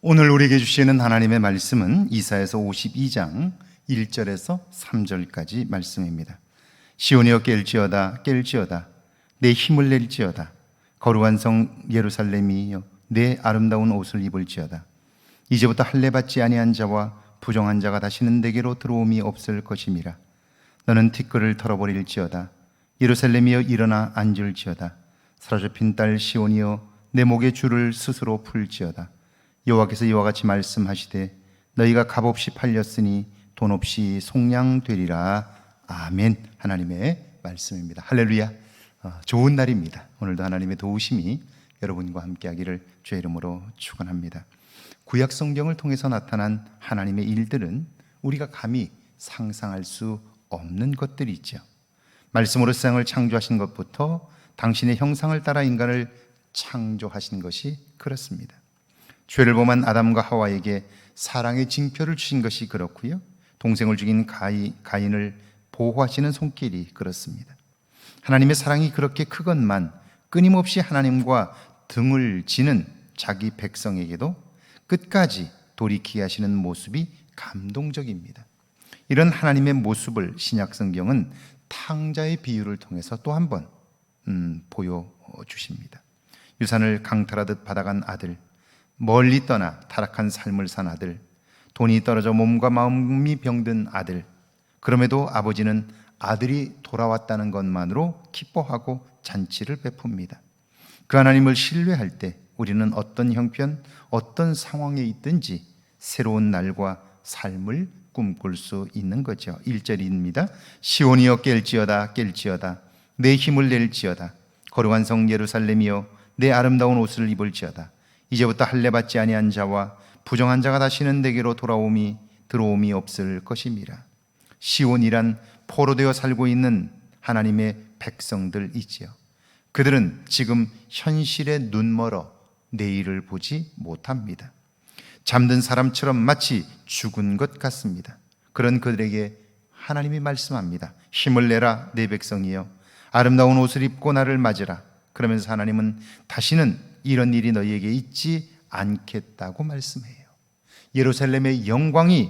오늘 우리에게 주시는 하나님의 말씀은 이사야서 52장 1절에서 3절까지 말씀입니다. 시온이여 깰지어다 깰지어다 내 힘을 낼지어다 거룩한 성 예루살렘이여 내 아름다운 옷을 입을지어다. 이제부터 할례받지 아니한 자와 부정한 자가 다시는 내게로 들어옴이 없을 것임이라. 너는 티끌을 털어버릴지어다 예루살렘이여 일어나 앉을지어다. 사로잡힌 딸 시온이여 내 목에 줄을 스스로 풀지어다. 여호와께서 이와 같이 말씀하시되 너희가 값없이 팔렸으니 돈 없이 속량되리라. 아멘. 하나님의 말씀입니다. 할렐루야. 좋은 날입니다. 오늘도 하나님의 도우심이 여러분과 함께하기를 주의 이름으로 축원합니다. 구약 성경을 통해서 나타난 하나님의 일들은 우리가 감히 상상할 수 없는 것들이 있죠. 말씀으로 세상을 창조하신 것부터 당신의 형상을 따라 인간을 창조하신 것이 그렇습니다. 죄를 범한 아담과 하와에게 사랑의 징표를 주신 것이 그렇고요, 동생을 죽인 가인을 보호하시는 손길이 그렇습니다. 하나님의 사랑이 그렇게 크건만 끊임없이 하나님과 등을 지는 자기 백성에게도 끝까지 돌이키게 하시는 모습이 감동적입니다. 이런 하나님의 모습을 신약성경은 탕자의 비유를 통해서 또 한 번 보여주십니다. 유산을 강탈하듯 받아간 아들, 멀리 떠나 타락한 삶을 산 아들, 돈이 떨어져 몸과 마음이 병든 아들, 그럼에도 아버지는 아들이 돌아왔다는 것만으로 기뻐하고 잔치를 베풉니다. 그 하나님을 신뢰할 때 우리는 어떤 형편, 어떤 상황에 있든지 새로운 날과 삶을 꿈꿀 수 있는 거죠. 1절입니다. 시온이여 깰지어다 깰지어다 내 힘을 낼지어다 거룩한 성 예루살렘이여 내 아름다운 옷을 입을지어다. 이제부터 할례받지 아니한 자와 부정한 자가 다시는 내게로 들어옴이 없을 것임이라. 시온이란 포로되어 살고 있는 하나님의 백성들이지요. 그들은 지금 현실에 눈멀어 내일을 보지 못합니다. 잠든 사람처럼 마치 죽은 것 같습니다. 그런 그들에게 하나님이 말씀합니다. 힘을 내라 내 백성이여 아름다운 옷을 입고 나를 맞으라. 그러면서 하나님은 다시는 이런 일이 너희에게 있지 않겠다고 말씀해요. 예루살렘의 영광이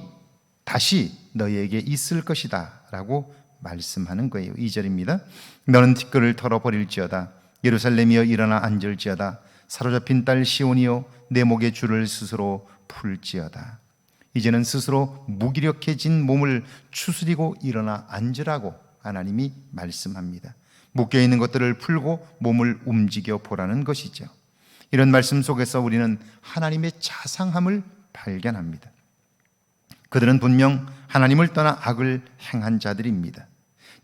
다시 너희에게 있을 것이다 라고 말씀하는 거예요. 2절입니다. 너는 티끌을 털어버릴지어다 예루살렘이여 일어나 앉을지어다. 사로잡힌 딸 시온이여 내 목에 줄을 스스로 풀지어다. 이제는 스스로 무기력해진 몸을 추스리고 일어나 앉으라고 하나님이 말씀합니다. 묶여있는 것들을 풀고 몸을 움직여 보라는 것이죠. 이런 말씀 속에서 우리는 하나님의 자상함을 발견합니다. 그들은 분명 하나님을 떠나 악을 행한 자들입니다.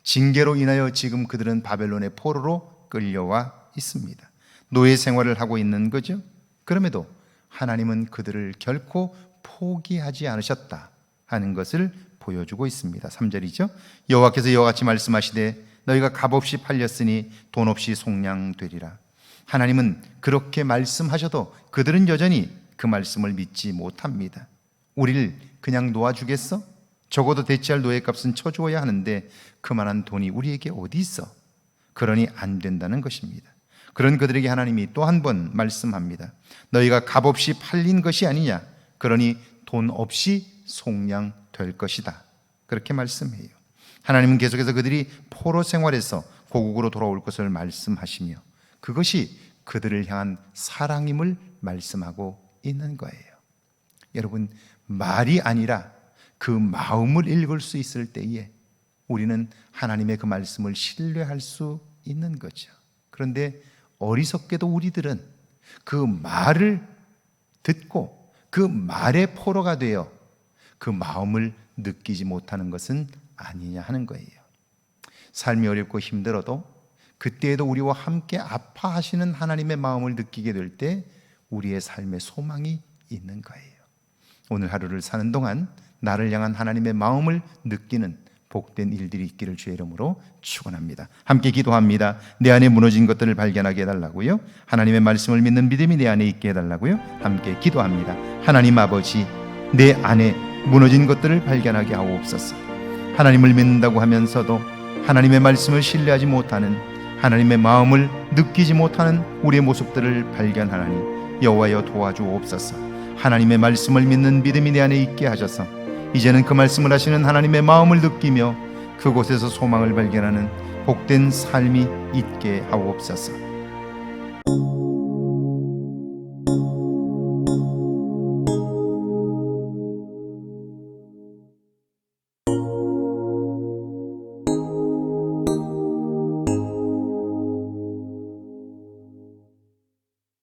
징계로 인하여 지금 그들은 바벨론의 포로로 끌려와 있습니다. 노예 생활을 하고 있는 거죠. 그럼에도 하나님은 그들을 결코 포기하지 않으셨다 하는 것을 보여주고 있습니다. 3절이죠. 여호와께서 이와 같이 말씀하시되 너희가 값없이 팔렸으니 돈 없이 속량되리라. 하나님은 그렇게 말씀하셔도 그들은 여전히 그 말씀을 믿지 못합니다. 우리를 그냥 놓아주겠어? 적어도 대체할 노예값은 쳐주어야 하는데 그만한 돈이 우리에게 어디 있어? 그러니 안 된다는 것입니다. 그런 그들에게 하나님이 또 한 번 말씀합니다. 너희가 값없이 팔린 것이 아니냐? 그러니 돈 없이 속량될 것이다. 그렇게 말씀해요. 하나님은 계속해서 그들이 포로 생활에서 고국으로 돌아올 것을 말씀하시며 그것이 그들을 향한 사랑임을 말씀하고 있는 거예요. 여러분, 말이 아니라 그 마음을 읽을 수 있을 때에 우리는 하나님의 그 말씀을 신뢰할 수 있는 거죠. 그런데 어리석게도 우리들은 그 말을 듣고 그 말의 포로가 되어 그 마음을 느끼지 못하는 것은 아니냐 하는 거예요. 삶이 어렵고 힘들어도 그때에도 우리와 함께 아파하시는 하나님의 마음을 느끼게 될 때 우리의 삶에 소망이 있는 거예요. 오늘 하루를 사는 동안 나를 향한 하나님의 마음을 느끼는 복된 일들이 있기를 주의 이름으로 축원합니다. 함께 기도합니다. 내 안에 무너진 것들을 발견하게 해달라고요. 하나님의 말씀을 믿는 믿음이 내 안에 있게 해달라고요. 함께 기도합니다. 하나님 아버지, 내 안에 무너진 것들을 발견하게 하옵소서. 하나님을 믿는다고 하면서도 하나님의 말씀을 신뢰하지 못하는, 하나님의 마음을 느끼지 못하는 우리의 모습들을 발견하나니 여호와여 도와주옵소서. 하나님의 말씀을 믿는 믿음이 내 안에 있게 하셔서 이제는 그 말씀을 하시는 하나님의 마음을 느끼며 그곳에서 소망을 발견하는 복된 삶이 있게 하옵소서.